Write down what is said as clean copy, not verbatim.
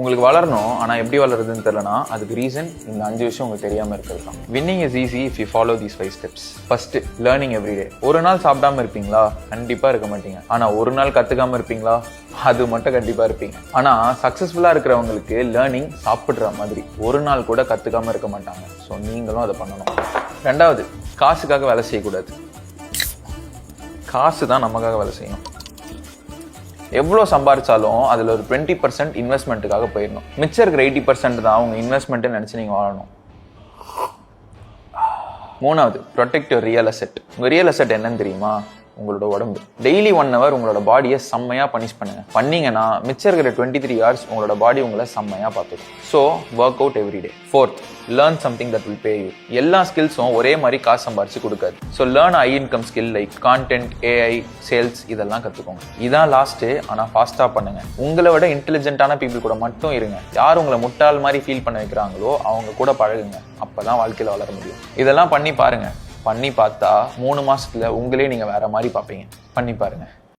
உங்களுக்கு வளரணும், ஆனால் எப்படி வளருதுன்னு தெரியலனா அதுக்கு ரீசன் இந்த 5 விஷயம் உங்களுக்கு தெரியாமல் இருக்கிறது தான். Winning is easy if you follow these 5 steps. First, learning everyday. ஒரு நாள் சாப்பிடாம இருப்பீங்களா? கண்டிப்பாக இருக்க மாட்டீங்க. ஆனால் ஒரு நாள் கற்றுக்காம இருப்பீங்களா? அது மட்டும் கண்டிப்பாக இருப்பீங்க. ஆனால் சக்ஸஸ்ஃபுல்லாக இருக்கிறவங்களுக்கு லேர்னிங் சாப்பிட்ற மாதிரி ஒரு நாள் கூட கற்றுக்காம இருக்க மாட்டாங்க. ஸோ நீங்களும் அதை பண்ணணும். ரெண்டாவது, காசுக்காக வேலை செய்யக்கூடாது. காசு தான் நமக்காக வேலை செய்யணும். எவ்வளோ சம்பாரிச்சாலும் அதில் ஒரு 20% இன்வெஸ்ட்மெண்ட்டுக்காக போயிடணும். மிச்சம் இருக்கிற 80% தான் உங்கள் இன்வெஸ்ட்மெண்ட்டு நினச்சி நீங்கள் வாழணும். மூணாவது, ப்ரொடெக்ட் யுவர் ரியல் அசெட். உங்கள் ரியல் அசெட் என்னன்னு தெரியுமா? உங்களோட உடம்பு. டெய்லி 1 hour உங்களோட பாடியை செம்மையாக பனிஷ் பண்ணுங்க. பண்ணீங்கன்னா மிச்சம் இருக்கிற 23 hours உங்களோட பாடி உங்களை செம்மையாக பார்த்துக்கும். So work out everyday. Fourth, learn something that will pay you. எல்லா ஸ்கில்ஸும் ஒரே மாதிரி காசு சம்பாரிச்சு கொடுக்காது. So learn high income skill like content, AI, sales, இதெல்லாம் கற்றுக்கோங்க. இதான் லாஸ்ட்டு, ஆனால் ஃபாஸ்ட்டாக பண்ணுங்க. உங்களை விட இன்டெலிஜென்ட்டான பீப்புள் கூட மட்டும் இருங்க. யார் உங்களை முட்டாள் மாதிரி ஃபீல் பண்ண வைக்கிறாங்களோ அவங்க கூட பழகுங்க. அப்போ தான் வாழ்க்கையில் வளர முடியும். இதெல்லாம் பண்ணி பாருங்க. பண்ணி பார்த்தா 3 மாசத்துல உங்களே நீங்க வேற மாதிரி பார்ப்பீங்க. பண்ணி பாருங்க.